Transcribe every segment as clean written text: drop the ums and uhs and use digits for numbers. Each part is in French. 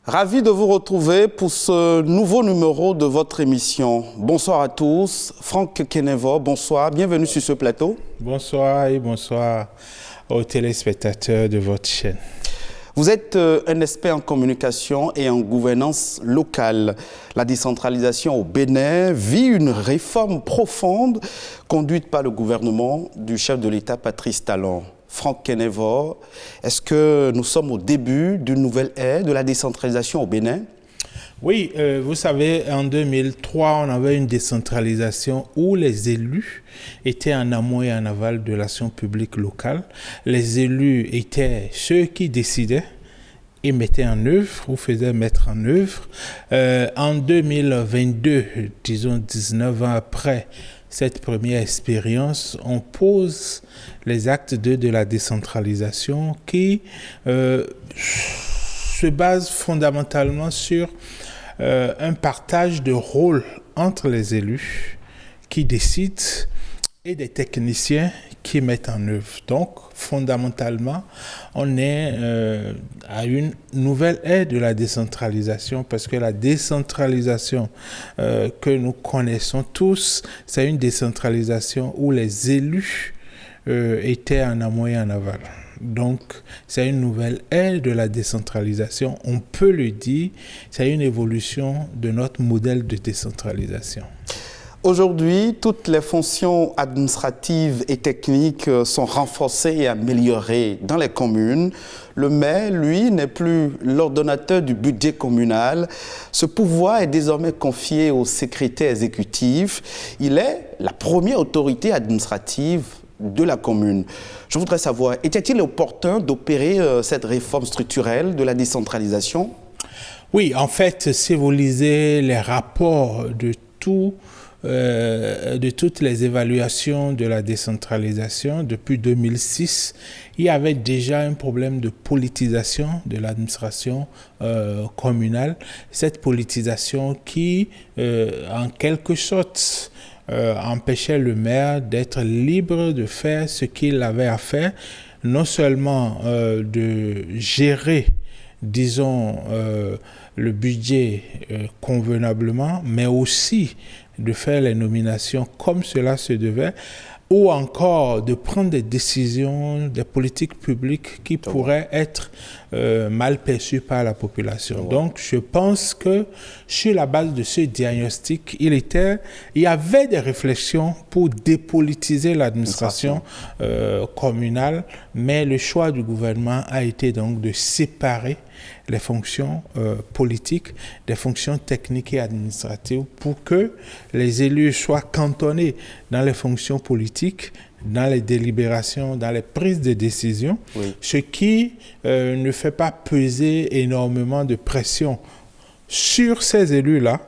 Ravi de vous retrouver pour ce nouveau numéro de votre émission. Bonsoir à tous. Franck Kenevo, bonsoir. Bienvenue sur ce plateau. Bonsoir et bonsoir aux téléspectateurs de votre chaîne. Vous êtes un expert en communication et en gouvernance locale. La décentralisation au Bénin vit une réforme profonde conduite par le gouvernement du chef de l'État Patrice Talon. Franck Kenevo, est-ce que nous sommes au début d'une nouvelle ère de la décentralisation au Bénin? Oui, vous savez, en 2003, on avait une décentralisation où les élus étaient en amont et en aval de l'action publique locale. Les élus étaient ceux qui décidaient et mettaient en œuvre ou faisaient mettre en œuvre. En 2022, disons 19 ans après cette première expérience, on pose les actes de la décentralisation qui se base fondamentalement sur un partage de rôles entre les élus qui décident et des techniciens qui mettent en œuvre. Donc, fondamentalement, on est à une nouvelle ère de la décentralisation parce que la décentralisation que nous connaissons tous, c'est une décentralisation où les élus étaient en amont et en aval. Donc, c'est une nouvelle ère de la décentralisation. On peut le dire, c'est une évolution de notre modèle de décentralisation. Aujourd'hui, toutes les fonctions administratives et techniques sont renforcées et améliorées dans les communes. Le maire, lui, n'est plus l'ordonnateur du budget communal. Ce pouvoir est désormais confié au secrétaire exécutif. Il est la première autorité administrative de la commune. Je voudrais savoir, était-il opportun d'opérer cette réforme structurelle de la décentralisation? Oui, en fait, si vous lisez les rapports de toutes les évaluations de la décentralisation depuis 2006, il y avait déjà un problème de politisation de l'administration communale. Cette politisation qui, en quelque sorte, empêchait le maire d'être libre de faire ce qu'il avait à faire, non seulement de gérer, disons, le budget convenablement, mais aussi de faire les nominations comme cela se devait, ou encore de prendre des décisions, des politiques publiques qui pourraient être mal perçues par la population. Donc, je pense que sur la base de ce diagnostic, il y avait des réflexions pour dépolitiser l'administration communale, mais le choix du gouvernement a été donc de séparer les fonctions politiques des fonctions techniques et administratives pour que les élus soient cantonnés dans les fonctions politiques, dans les délibérations, dans les prises de décision, ce qui ne fait pas peser énormément de pression sur ces élus-là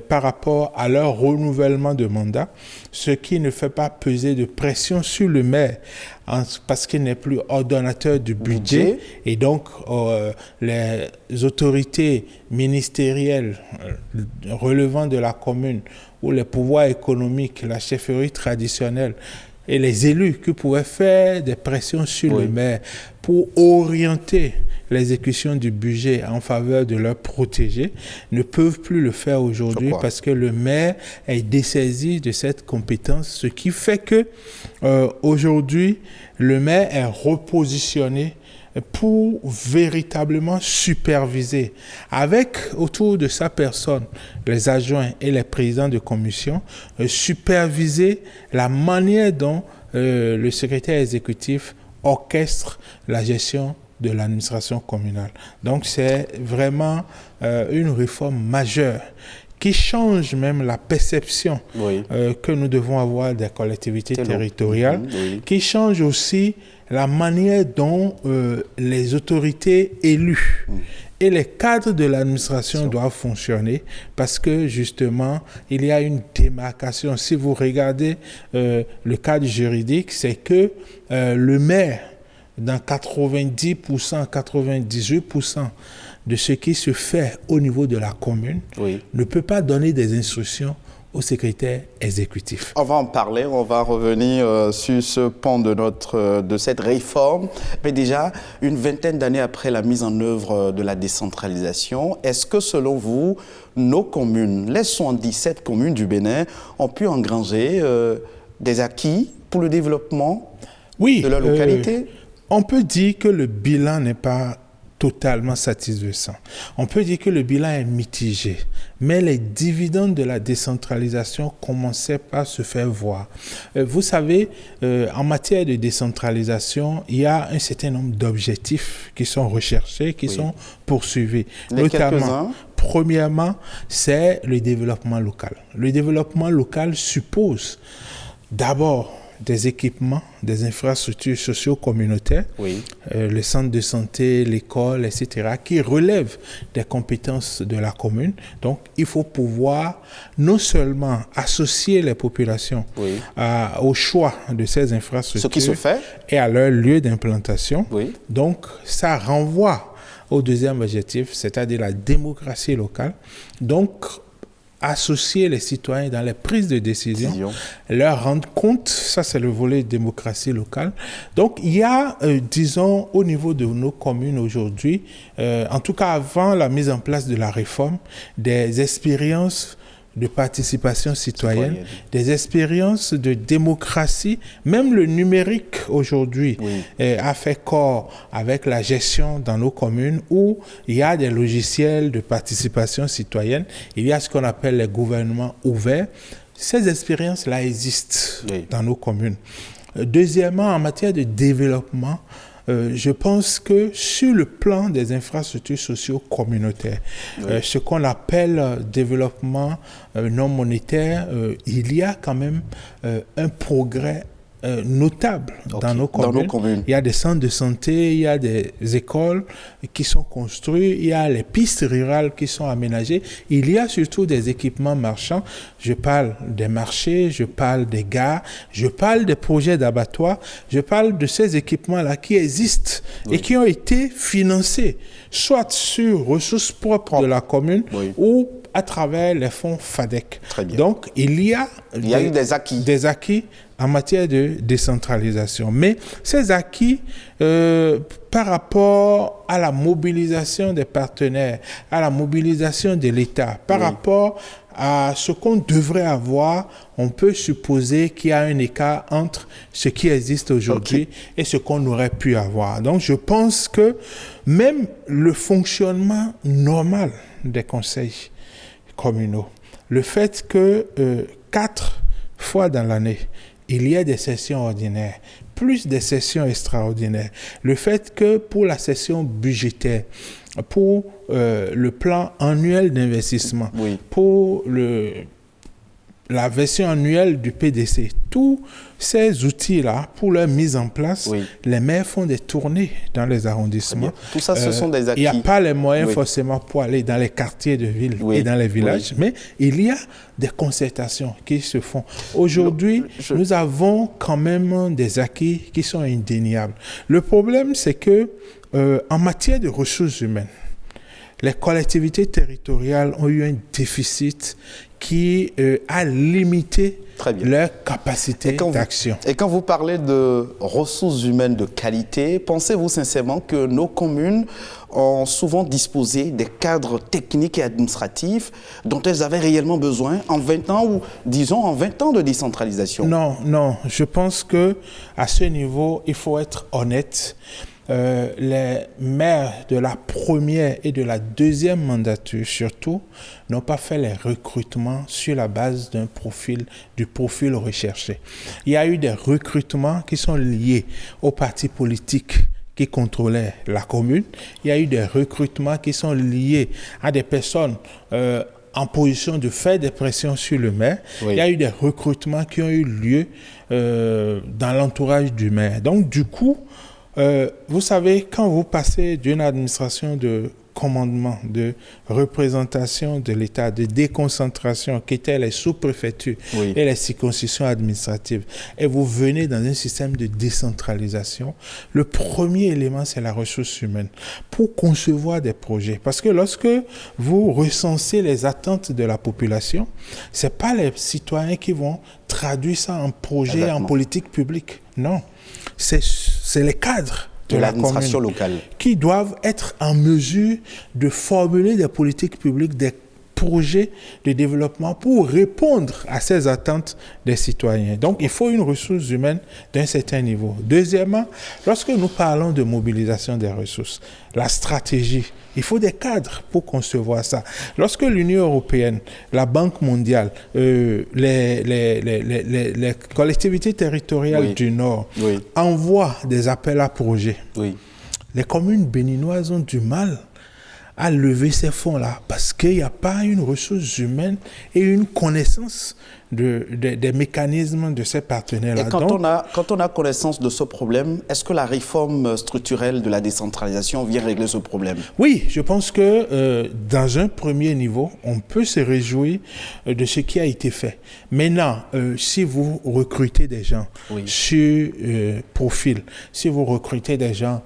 par rapport à leur renouvellement de mandat, ce qui ne fait pas peser de pression sur le maire parce qu'il n'est plus ordonnateur du budget et donc les autorités ministérielles relevant de la commune ou les pouvoirs économiques, la chefferie traditionnelle et les élus qui pouvaient faire des pressions sur le maire pour orienter l'exécution du budget en faveur de leurs protégés ne peuvent plus le faire aujourd'hui parce que le maire est dessaisi de cette compétence, ce qui fait que aujourd'hui, le maire est repositionné pour véritablement superviser avec autour de sa personne les adjoints et les présidents de commission, superviser la manière dont le secrétaire exécutif orchestre la gestion de l'administration communale. Donc c'est vraiment une réforme majeure qui change même la perception que nous devons avoir des collectivités territoriales, qui change aussi la manière dont les autorités élues et les cadres de l'administration doivent fonctionner parce que justement, il y a une démarcation. Si vous regardez le cadre juridique, c'est que le maire, dans 90%, 98% de ce qui se fait au niveau de la commune ne peut pas donner des instructions au secrétaire exécutif. On va en parler, on va revenir sur ce pan de cette réforme. Mais déjà, une vingtaine d'années après la mise en œuvre de la décentralisation, est-ce que selon vous, nos communes, les 77 communes du Bénin, ont pu engranger des acquis pour le développement de leur localité? On peut dire que le bilan n'est pas totalement satisfaisant. On peut dire que le bilan est mitigé, mais les dividendes de la décentralisation commençaient par se faire voir. Vous savez, en matière de décentralisation, il y a un certain nombre d'objectifs qui sont recherchés, qui sont poursuivis. Notamment, premièrement, c'est le développement local. Le développement local suppose d'abord des équipements, des infrastructures socio-communautaires, le centre de santé, l'école, etc., qui relèvent des compétences de la commune. Donc, il faut pouvoir non seulement associer les populations au choix de ces infrastructures, ce qui se fait, et à leur lieu d'implantation. Donc, ça renvoie au deuxième objectif, c'est-à-dire la démocratie locale. Donc, associer les citoyens dans les prises de décision, leur rendre compte, ça c'est le volet démocratie locale. Donc il y a, disons, au niveau de nos communes aujourd'hui, en tout cas avant la mise en place de la réforme, des expériences de participation citoyenne, des expériences de démocratie. Même le numérique aujourd'hui a fait corps avec la gestion dans nos communes où il y a des logiciels de participation citoyenne. Il y a ce qu'on appelle les gouvernements ouverts. Ces expériences-là existent dans nos communes. Deuxièmement, en matière de développement, je pense que sur le plan des infrastructures socio-communautaires, ce qu'on appelle développement non monétaire, il y a quand même un progrès notable dans nos communes. Il y a des centres de santé, il y a des écoles qui sont construites, il y a les pistes rurales qui sont aménagées, il y a surtout des équipements marchands. Je parle des marchés, je parle des gares, je parle des projets d'abattoirs, je parle de ces équipements-là qui existent et qui ont été financés, soit sur ressources propres de la commune ou à travers les fonds FADEC. Donc, il y a eu des acquis en matière de décentralisation. Mais ces acquis, par rapport à la mobilisation des partenaires, à la mobilisation de l'État, par rapport à ce qu'on devrait avoir, on peut supposer qu'il y a un écart entre ce qui existe aujourd'hui et ce qu'on aurait pu avoir. Donc, je pense que même le fonctionnement normal des conseils communaux, le fait que 4 fois dans l'année, il y a des sessions ordinaires, plus des sessions extraordinaires. Le fait que pour la session budgétaire, pour le plan annuel d'investissement, pour la version annuelle du PDC, tous ces outils-là, pour leur mise en place, les maires font des tournées dans les arrondissements. Tout ça, ce sont des acquis. Il n'y a pas les moyens forcément pour aller dans les quartiers de ville et dans les villages, mais il y a des concertations qui se font. Aujourd'hui, nous avons quand même des acquis qui sont indéniables. Le problème, c'est que en matière de ressources humaines, les collectivités territoriales ont eu un déficit qui a limité leur capacité d'action. Et quand vous parlez de ressources humaines de qualité, pensez-vous sincèrement que nos communes ont souvent disposé des cadres techniques et administratifs dont elles avaient réellement besoin en 20 ans ou, disons, en 20 ans de décentralisation? Non. Je pense qu'à ce niveau, il faut être honnête. Les maires de la première et de la deuxième mandature, surtout, n'ont pas fait les recrutements sur la base du profil recherché. Il y a eu des recrutements qui sont liés aux partis politiques qui contrôlaient la commune. Il y a eu des recrutements qui sont liés à des personnes en position de faire des pressions sur le maire. Il y a eu des recrutements qui ont eu lieu dans l'entourage du maire. Donc, du coup, vous savez, quand vous passez d'une administration de commandement de représentation de l'État, de déconcentration, qui étaient les sous-préfectures et les circonscriptions administratives, et vous venez dans un système de décentralisation, le premier élément, c'est la ressource humaine. Pour concevoir des projets, parce que lorsque vous recensez les attentes de la population, ce n'est pas les citoyens qui vont traduire ça en projet, en politique publique. Non, c'est les cadres de l'administration locale qui doivent être en mesure de formuler des politiques publiques, des projets de développement pour répondre à ces attentes des citoyens. Donc, il faut une ressource humaine d'un certain niveau. Deuxièmement, lorsque nous parlons de mobilisation des ressources, la stratégie, il faut des cadres pour concevoir ça. Lorsque l'Union européenne, la Banque mondiale, les collectivités territoriales du Nord envoient des appels à projets, les communes béninoises ont du mal à lever ces fonds-là parce qu'il n'y a pas une ressource humaine et une connaissance des mécanismes de ces partenaires-là. Et quand on a connaissance de ce problème, est-ce que la réforme structurelle de la décentralisation vient régler ce problème? Oui, je pense que dans un premier niveau, on peut se réjouir de ce qui a été fait. Maintenant, si vous recrutez des gens sur profil, si vous recrutez des gens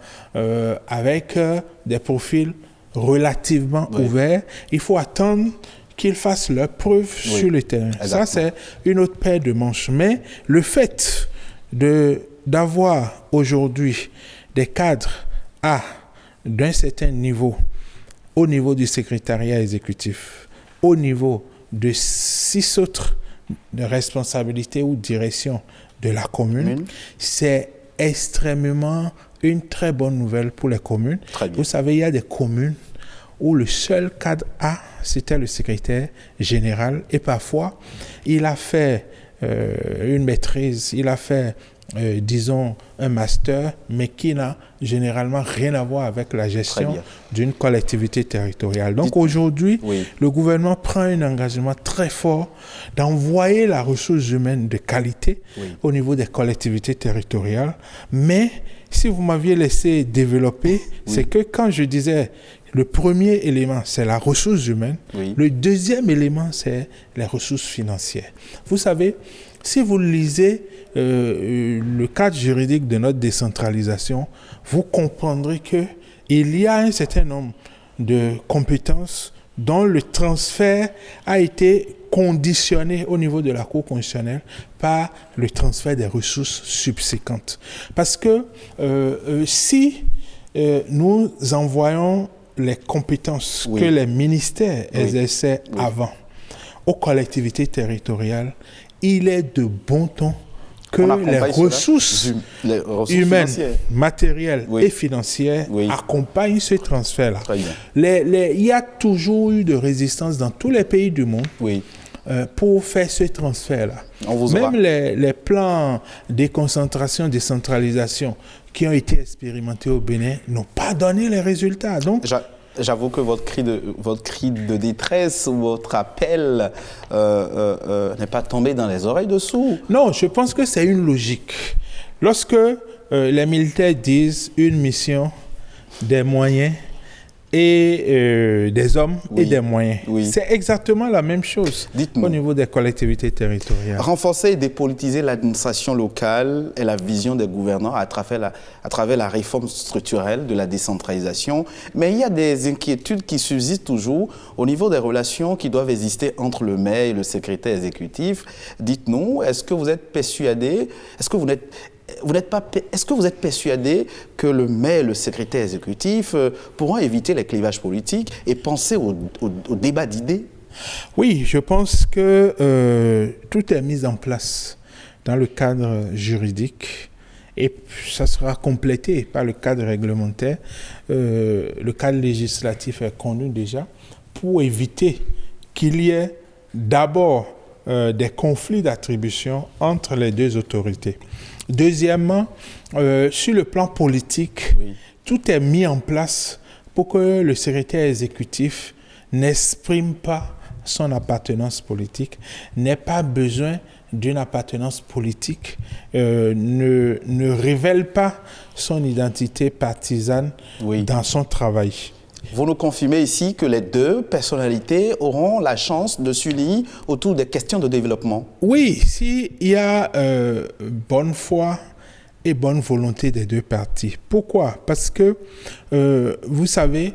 avec des profils relativement ouverts, il faut attendre qu'ils fassent leurs preuves sur le terrain. Exactement. Ça, c'est une autre paire de manches. Mais le fait d'avoir aujourd'hui des cadres d'un certain niveau, au niveau du secrétariat exécutif, au niveau de 6 autres responsabilités ou directions de la commune, c'est extrêmement une très bonne nouvelle pour les communes. Vous savez, il y a des communes où le seul cadre c'était le secrétaire général. Et parfois, il a fait une maîtrise, il a fait, disons, un master, mais qui n'a généralement rien à voir avec la gestion d'une collectivité territoriale. Donc aujourd'hui, le gouvernement prend un engagement très fort d'envoyer la ressource humaine de qualité au niveau des collectivités territoriales. Mais si vous m'aviez laissé développer, c'est que quand je disais le premier élément, c'est la ressource humaine. Le deuxième élément, c'est les ressources financières. Vous savez, si vous lisez le cadre juridique de notre décentralisation, vous comprendrez qu'il y a un certain nombre de compétences dont le transfert a été conditionné au niveau de la Cour constitutionnelle par le transfert des ressources subséquentes. Parce que si nous envoyons les compétences que les ministères exerçaient avant aux collectivités territoriales, il est de bon ton que les ressources humaines, matérielles et financières accompagnent ce transfert-là. Il y a toujours eu de résistance dans tous les pays du monde pour faire ce transfert-là. Même les plans de déconcentration, décentralisation qui ont été expérimentés au Bénin n'ont pas donné les résultats. Donc, j'avoue que votre cri de détresse ou votre appel n'est pas tombé dans les oreilles de sourds. Non, je pense que c'est une logique. Lorsque les militaires disent une mission, des moyens et des hommes et des moyens, c'est exactement la même chose au niveau des collectivités territoriales. Renforcer et dépolitiser l'administration locale et la vision des gouvernants à travers la réforme structurelle de la décentralisation. Mais il y a des inquiétudes qui subsistent toujours au niveau des relations qui doivent exister entre le maire et le secrétaire exécutif. Dites-nous, est-ce que vous êtes persuadé, est-ce que vous êtes persuadé que le maire et le secrétaire exécutif pourront éviter les clivages politiques et penser au débat d'idées? Oui, je pense que tout est mis en place dans le cadre juridique et ça sera complété par le cadre réglementaire. Le cadre législatif est connu déjà pour éviter qu'il y ait d'abord des conflits d'attribution entre les deux autorités. Deuxièmement, sur le plan politique, tout est mis en place pour que le secrétaire exécutif n'exprime pas son appartenance politique, n'ait pas besoin d'une appartenance politique, ne révèle pas son identité partisane dans son travail. Vous nous confirmez ici que les deux personnalités auront la chance de s'unir autour des questions de développement? Oui, s'il y a bonne foi et bonne volonté des deux parties. Pourquoi? Parce que, vous savez,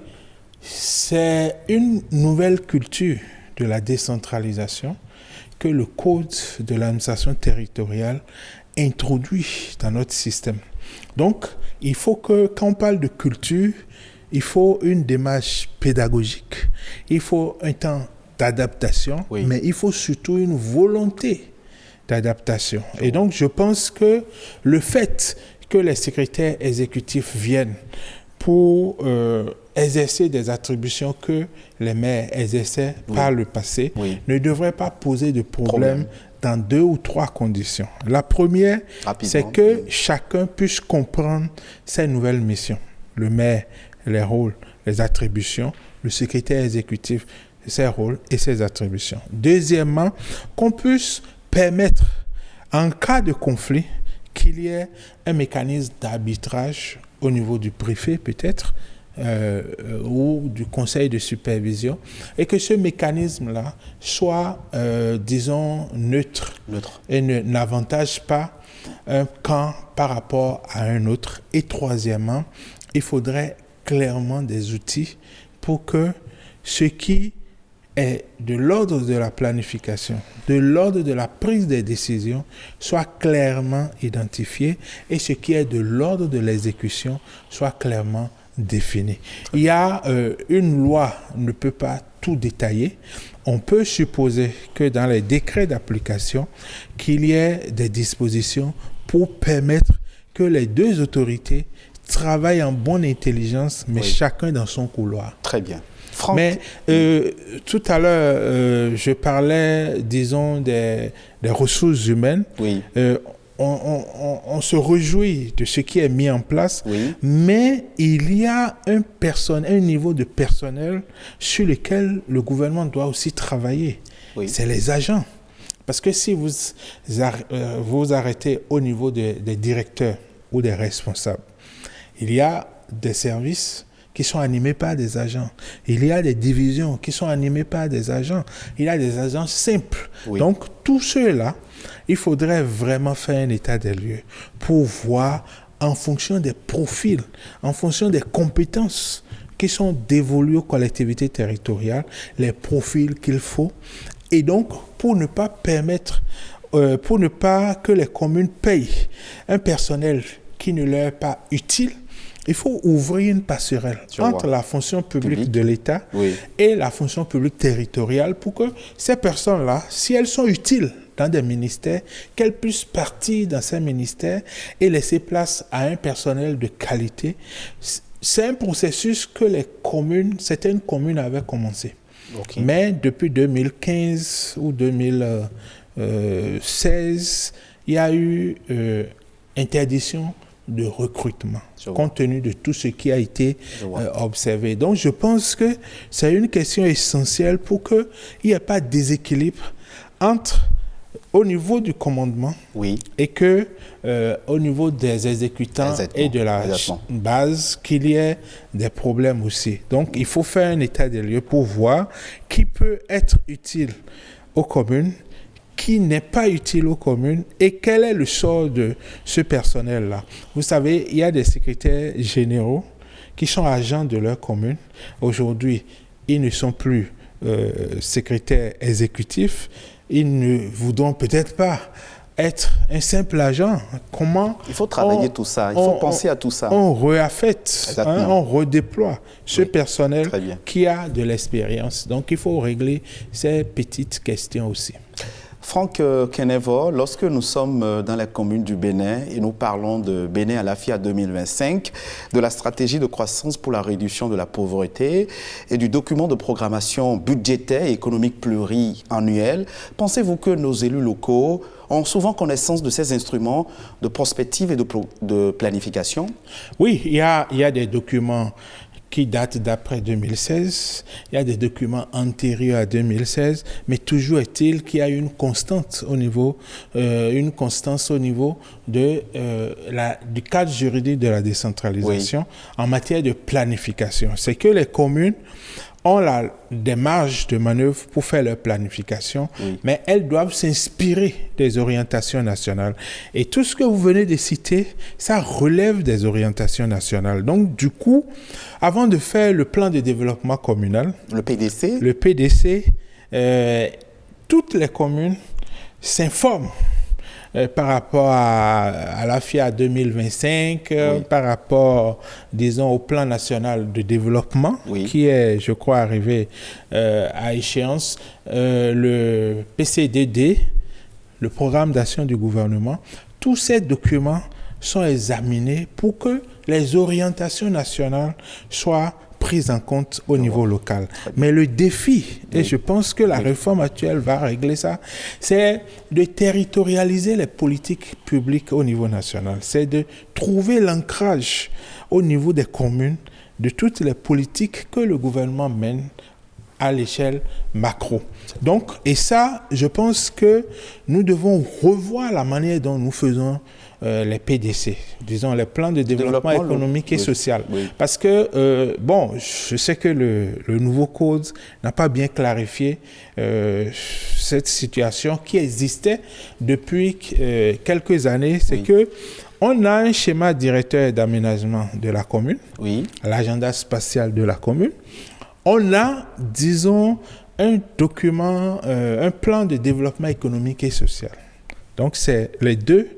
c'est une nouvelle culture de la décentralisation que le Code de l'administration territoriale introduit dans notre système. Donc, il faut que, quand on parle de culture, il faut une démarche pédagogique, il faut un temps d'adaptation, oui, mais il faut surtout une volonté d'adaptation. Et donc, je pense que le fait que les secrétaires exécutifs viennent pour exercer des attributions que les maires exerçaient par le passé, ne devrait pas poser de problème dans 2 ou 3 conditions. La première, c'est que chacun puisse comprendre ses nouvelles missions. Le maire, les rôles, les attributions, le secrétaire exécutif, ses rôles et ses attributions. Deuxièmement, qu'on puisse permettre, en cas de conflit, qu'il y ait un mécanisme d'arbitrage au niveau du préfet peut-être, ou du conseil de supervision, et que ce mécanisme-là soit, disons, neutre. Et n'avantage pas un camp par rapport à un autre. Et troisièmement, il faudrait clairement des outils pour que ce qui est de l'ordre de la planification, de l'ordre de la prise des décisions, soit clairement identifié, et ce qui est de l'ordre de l'exécution soit clairement défini. Il y a une loi ne peut pas tout détailler. On peut supposer que dans les décrets d'application, qu'il y ait des dispositions pour permettre que les deux autorités travaillent en bonne intelligence, mais chacun dans son couloir. Très bien. Franck. Mais tout à l'heure, je parlais, disons, des ressources humaines. Oui. On se réjouit de ce qui est mis en place, mais il y a un niveau de personnel sur lequel le gouvernement doit aussi travailler. C'est les agents. Parce que si vous arrêtez au niveau des directeurs ou des responsables, il y a des services qui sont animés par des agents. Il y a des divisions qui sont animées par des agents. Il y a des agents simples. Donc, tous ceux-là, il faudrait vraiment faire un état des lieux pour voir, en fonction des profils, en fonction des compétences qui sont dévolues aux collectivités territoriales, les profils qu'il faut. Et donc, pour ne pas que les communes payent un personnel qui ne leur est pas utile, il faut ouvrir une passerelle entre la fonction publique de l'État et la fonction publique territoriale pour que ces personnes-là, si elles sont utiles dans des ministères, qu'elles puissent partir dans ces ministères et laisser place à un personnel de qualité. C'est un processus que certaines communes avaient commencé. Mais depuis 2015 ou 2016, il y a eu interdiction de recrutement, compte tenu de tout ce qui a été observé. Donc, je pense que c'est une question essentielle pour qu'il n'y ait pas de déséquilibre au niveau du commandement et que au niveau des exécutants et de la base, qu'il y ait des problèmes aussi. Donc, il faut faire un état des lieux pour voir qui peut être utile aux communes, qui n'est pas utile aux communes et quel est le sort de ce personnel-là. Vous savez, il y a des secrétaires généraux qui sont agents de leur commune. Aujourd'hui, ils ne sont plus secrétaires exécutifs. Ils ne voudront peut-être pas être un simple agent. Comment il faut travailler tout ça, il faut penser à tout ça. On réaffecte, on redéploie ce personnel qui a de l'expérience. Donc, il faut régler ces petites questions aussi. Franck Kenevo, lorsque nous sommes dans la commune du Bénin et nous parlons de Bénin à la FIA 2025, de la stratégie de croissance pour la réduction de la pauvreté et du document de programmation budgétaire et économique pluriannuel, pensez-vous que nos élus locaux ont souvent connaissance de ces instruments de prospective et de planification? Oui, il y a des documents qui datent d'après 2016. Il y a des documents antérieurs à 2016, mais toujours est-il qu'il y a une constance au niveau du cadre juridique de la décentralisation en matière de planification. C'est que les communes ont des marges de manœuvre pour faire leur planification, mais elles doivent s'inspirer des orientations nationales. Et tout ce que vous venez de citer, ça relève des orientations nationales. Donc, du coup, avant de faire le plan de développement communal, le PDC, toutes les communes s'informent par rapport à la FIA 2025, par rapport, disons, au plan national de développement, qui est, je crois, arrivé à échéance, le PCDD, le programme d'action du gouvernement. Tous ces documents sont examinés pour que les orientations nationales soient prises en compte au niveau local. Mais le défi, et je pense que la réforme actuelle va régler ça, c'est de territorialiser les politiques publiques au niveau national. C'est de trouver l'ancrage au niveau des communes de toutes les politiques que le gouvernement mène à l'échelle macro. Donc, et ça, je pense que nous devons revoir la manière dont nous faisons les PDC, disons les plans de développement économique et social. Parce que, je sais que le nouveau code n'a pas bien clarifié cette situation qui existait depuis quelques années. C'est que on a un schéma directeur d'aménagement de la commune, l'agenda spatial de la commune. On a, disons, un document, un plan de développement économique et social. Donc, c'est les deux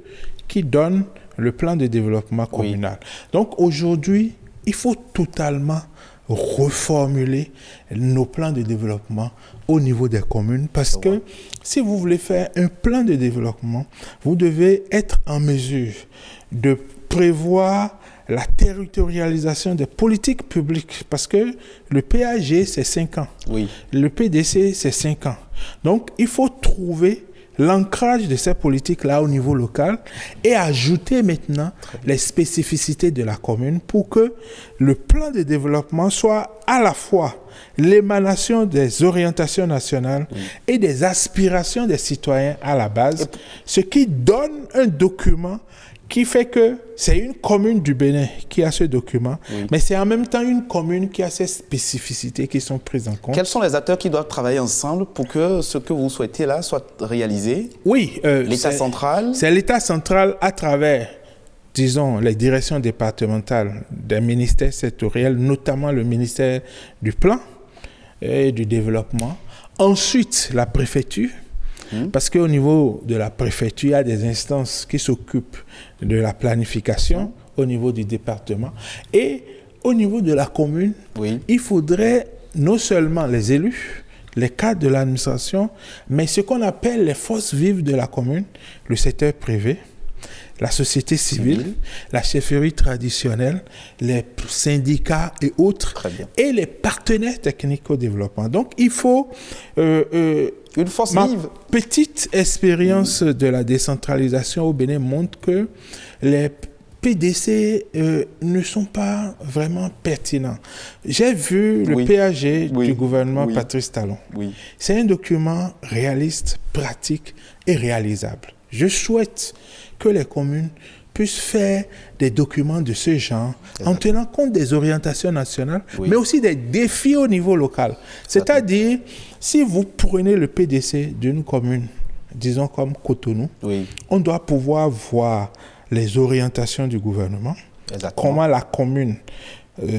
qui donnent le plan de développement communal. Donc, aujourd'hui, il faut totalement reformuler nos plans de développement au niveau des communes parce que si vous voulez faire un plan de développement, vous devez être en mesure de prévoir la territorialisation des politiques publiques parce que le PAG, c'est 5 ans. Le PDC, c'est 5 ans. Donc, il faut trouver l'ancrage de ces politiques-là au niveau local et ajouter maintenant les spécificités de la commune pour que le plan de développement soit à la fois l'émanation des orientations nationales et des aspirations des citoyens à la base, ce qui donne un document qui fait que c'est une commune du Bénin qui a ce document, mais c'est en même temps une commune qui a ses spécificités qui sont prises en compte. Quels sont les acteurs qui doivent travailler ensemble pour que ce que vous souhaitez là soit réalisé? L'État central. C'est l'État central à travers, disons, les directions départementales des ministères sectoriels, notamment le ministère du Plan et du Développement. Ensuite, la préfecture. Parce qu'au niveau de la préfecture, il y a des instances qui s'occupent de la planification au niveau du département. Et au niveau de la commune, il faudrait non seulement les élus, les cadres de l'administration, mais ce qu'on appelle les forces vives de la commune, le secteur privé, la société civile, la chefferie traditionnelle, les syndicats et autres, et les partenaires techniques au développement. Donc, il faut... une force vive. Petite expérience de la décentralisation au Bénin montre que les PDC ne sont pas vraiment pertinents. J'ai vu le PAG du gouvernement Patrice Talon. C'est un document réaliste, pratique et réalisable. Je souhaite que les communes puissent faire des documents de ce genre en tenant compte des orientations nationales, mais aussi des défis au niveau local. C'est-à-dire, si vous prenez le PDC d'une commune, disons comme Cotonou, on doit pouvoir voir les orientations du gouvernement, comment la commune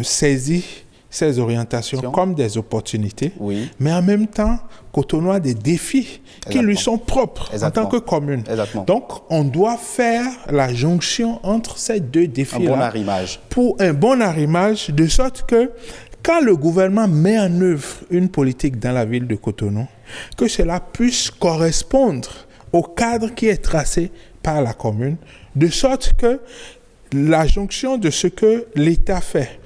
saisit ces orientations comme des opportunités, mais en même temps, Cotonou a des défis qui lui sont propres en tant que commune. Donc, on doit faire la jonction entre ces deux défis-là pour un bon arrimage, de sorte que quand le gouvernement met en œuvre une politique dans la ville de Cotonou, que cela puisse correspondre au cadre qui est tracé par la commune, de sorte que la jonction de ce que l'État fait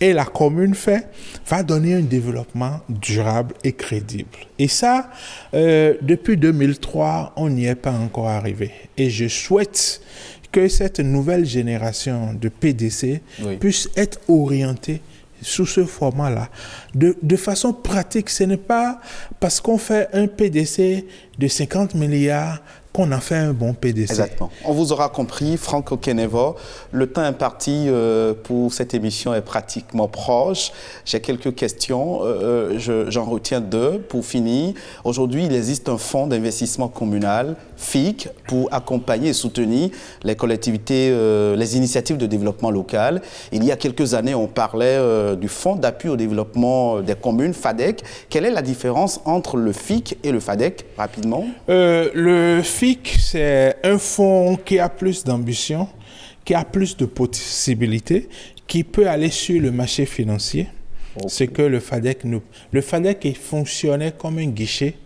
et la commune fait va donner un développement durable et crédible. Et ça, depuis 2003, on n'y est pas encore arrivé. Et je souhaite que cette nouvelle génération de PDC puisse être orientée sous ce format-là. De façon pratique, ce n'est pas parce qu'on fait un PDC de 50 milliards qu'on a fait un bon PDC. Exactement. On vous aura compris, Franck Okenevo, le temps imparti pour cette émission est pratiquement proche. J'ai quelques questions, j'en retiens deux pour finir. Aujourd'hui, il existe un fonds d'investissement communal, FIC, pour accompagner et soutenir les collectivités, les initiatives de développement local. Il y a quelques années, on parlait du fonds d'appui au développement des communes, FADEC. Quelle est la différence entre le FIC et le FADEC, rapidement? Le FIC, c'est un fonds qui a plus d'ambition, qui a plus de possibilités, qui peut aller sur le marché financier. Okay. Ce que le FADEC nous... Le FADEC fonctionnait comme un guichet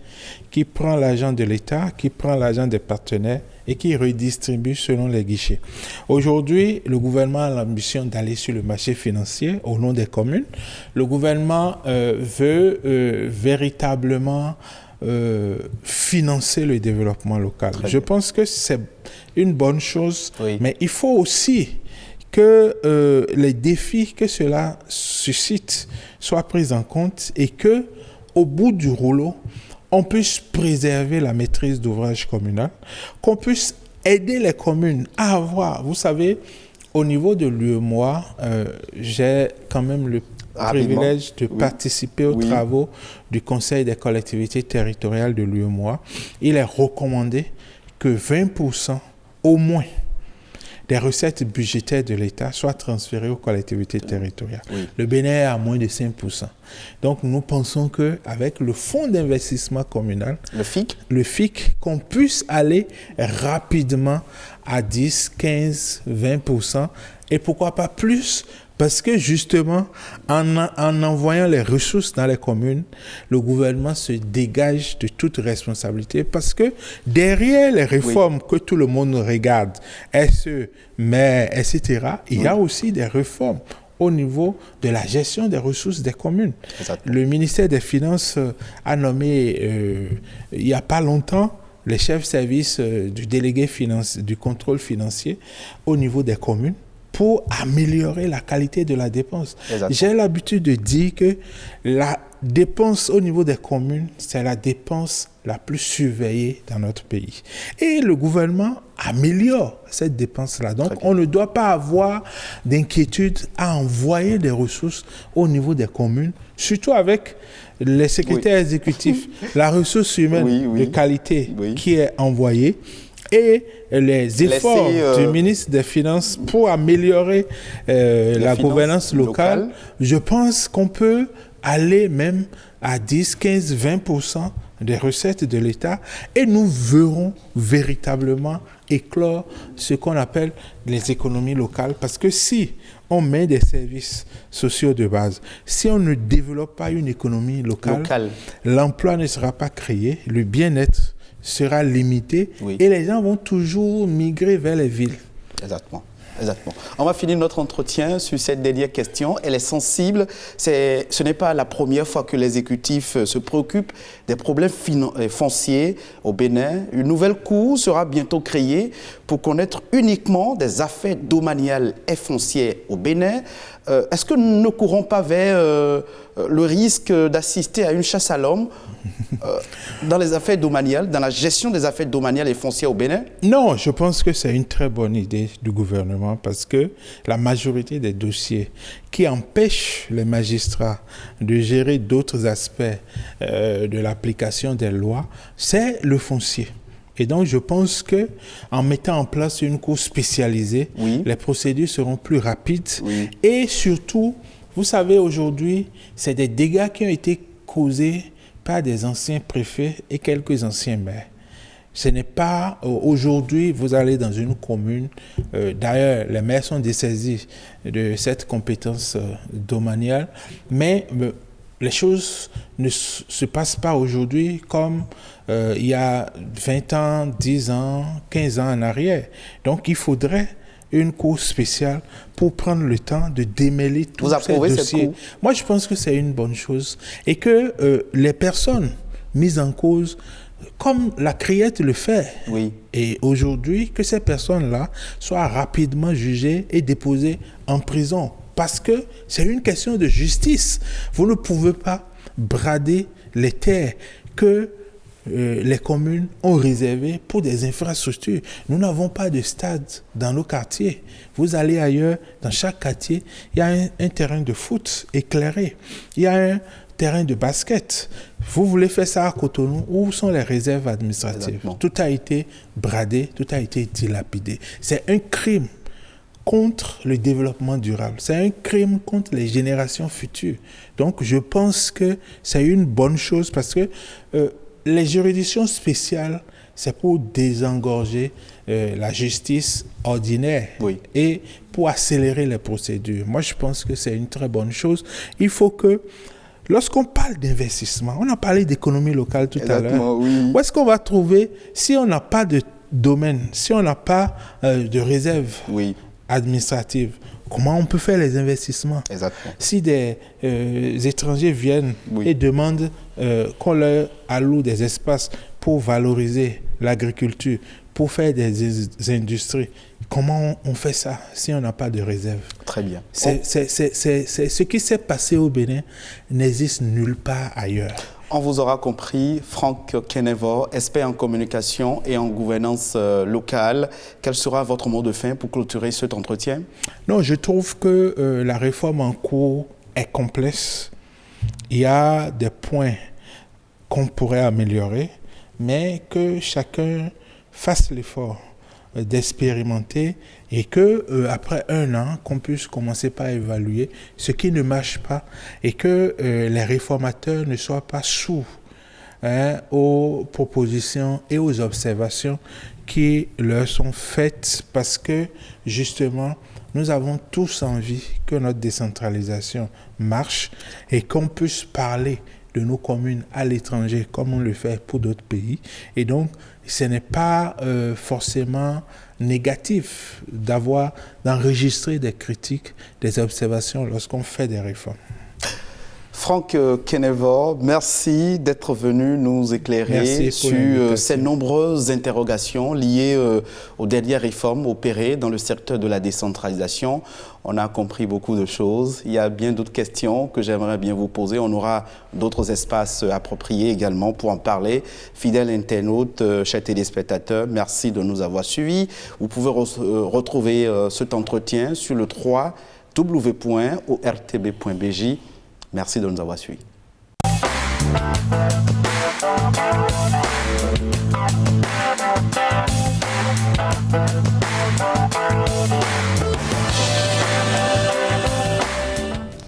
qui prend l'argent de l'État, qui prend l'argent des partenaires et qui redistribue selon les guichets. Aujourd'hui, le gouvernement a l'ambition d'aller sur le marché financier au nom des communes. Le gouvernement veut véritablement financer le développement local. Je pense que c'est une bonne chose, oui. Mais il faut aussi que les défis que cela suscite soient pris en compte et que, au bout du rouleau, on puisse préserver la maîtrise d'ouvrage communal, qu'on puisse aider les communes à avoir, vous savez, au niveau de l'UEMOA, j'ai quand même le privilège de participer aux travaux du Conseil des collectivités territoriales de l'UEMOA. Il est recommandé que 20% au moins des recettes budgétaires de l'État soient transférées aux collectivités territoriales. Oui. Le Bénin est à moins de 5%. Donc nous pensons qu'avec le fonds d'investissement communal, le FIC, qu'on puisse aller rapidement à 10, 15, 20% et pourquoi pas plus. Parce que justement, en envoyant les ressources dans les communes, le gouvernement se dégage de toute responsabilité. Parce que derrière les réformes que tout le monde regarde, SE, maire, etc., il y a aussi des réformes au niveau de la gestion des ressources des communes. Exactement. Le ministère des Finances a nommé, il n'y a pas longtemps, les chefs service du délégué du contrôle financier au niveau des communes, pour améliorer la qualité de la dépense. J'ai l'habitude de dire que la dépense au niveau des communes, c'est la dépense la plus surveillée dans notre pays. Et le gouvernement améliore cette dépense-là. Donc, on ne doit pas avoir d'inquiétude à envoyer des ressources au niveau des communes, surtout avec les secrétaires exécutifs, la ressource humaine de qualité qui est envoyée. Et les efforts du ministre des Finances pour améliorer la gouvernance locale, je pense qu'on peut aller même à 10, 15, 20% des recettes de l'État et nous verrons véritablement éclore ce qu'on appelle les économies locales. Parce que si on met des services sociaux de base, si on ne développe pas une économie locale. L'emploi ne sera pas créé, le bien-être sera limité et les gens vont toujours migrer vers les villes. Exactement. On va finir notre entretien sur cette dernière question. Elle est sensible. Ce n'est pas la première fois que l'exécutif se préoccupe des problèmes fonciers au Bénin. Une nouvelle cour sera bientôt créée pour connaître uniquement des affaires domaniales et foncières au Bénin. Est-ce que nous ne courons pas vers le risque d'assister à une chasse à l'homme dans les affaires domaniales, dans la gestion des affaires domaniales et foncières au Bénin? Non, je pense que c'est une très bonne idée du gouvernement parce que la majorité des dossiers qui empêchent les magistrats de gérer d'autres aspects de l'application des lois, c'est le foncier. Et donc, je pense qu'en mettant en place une cour spécialisée, les procédures seront plus rapides. Et surtout, vous savez, aujourd'hui, c'est des dégâts qui ont été causés par des anciens préfets et quelques anciens maires. Ce n'est pas aujourd'hui, vous allez dans une commune, d'ailleurs, les maires sont dessaisis de cette compétence domaniale, mais les choses ne se passent pas aujourd'hui comme il y a 20 ans, 10 ans, 15 ans en arrière. Donc, il faudrait une cour spéciale pour prendre le temps de démêler tous ces dossiers. Moi, je pense que c'est une bonne chose et que les personnes mises en cause, comme la Criette le fait, et aujourd'hui, que ces personnes-là soient rapidement jugées et déposées en prison parce que c'est une question de justice. Vous ne pouvez pas brader les terres que les communes ont réservées pour des infrastructures. Nous n'avons pas de stade dans nos quartiers. Vous allez ailleurs, dans chaque quartier, il y a un terrain de foot éclairé. Il y a un terrain de basket. Vous voulez faire ça à Cotonou, où sont les réserves administratives? Exactement. Tout a été bradé, tout a été dilapidé. C'est un crime contre le développement durable. C'est un crime contre les générations futures. Donc, je pense que c'est une bonne chose parce que les juridictions spéciales, c'est pour désengorger la justice ordinaire et pour accélérer les procédures. Moi, je pense que c'est une très bonne chose. Il faut que, lorsqu'on parle d'investissement, on a parlé d'économie locale tout à l'heure. Oui. Où est-ce qu'on va trouver, si on n'a pas de domaine, si on n'a pas de réserve administrative, comment on peut faire les investissements? Exactement. Si des étrangers viennent et demandent qu'on leur alloue des espaces pour valoriser l'agriculture, pour faire des industries, comment on fait ça si on n'a pas de réserve? Très bien. Ce qui s'est passé au Bénin n'existe nulle part ailleurs. On vous aura compris, Franck Kenevor, expert en communication et en gouvernance locale. Quel sera votre mot de fin pour clôturer cet entretien? Non, je trouve que la réforme en cours est complexe. Il y a des points qu'on pourrait améliorer, mais que chacun fasse l'effort d'expérimenter et que après 1 an, qu'on puisse commencer par évaluer ce qui ne marche pas et que les réformateurs ne soient pas sourds aux propositions et aux observations qui leur sont faites parce que justement, nous avons tous envie que notre décentralisation marche et qu'on puisse parler de nos communes à l'étranger comme on le fait pour d'autres pays. Et donc, ce n'est pas forcément négatif d'enregistrer des critiques, des observations lorsqu'on fait des réformes. Franck Kenevor, merci d'être venu nous éclairer sur ces nombreuses interrogations liées aux dernières réformes opérées dans le secteur de la décentralisation. On a compris beaucoup de choses. Il y a bien d'autres questions que j'aimerais bien vous poser. On aura d'autres espaces appropriés également pour en parler. Fidèles internautes, chers téléspectateurs, merci de nous avoir suivis. Vous pouvez retrouver cet entretien sur le www.ortb.bj. Merci de nous avoir suivis.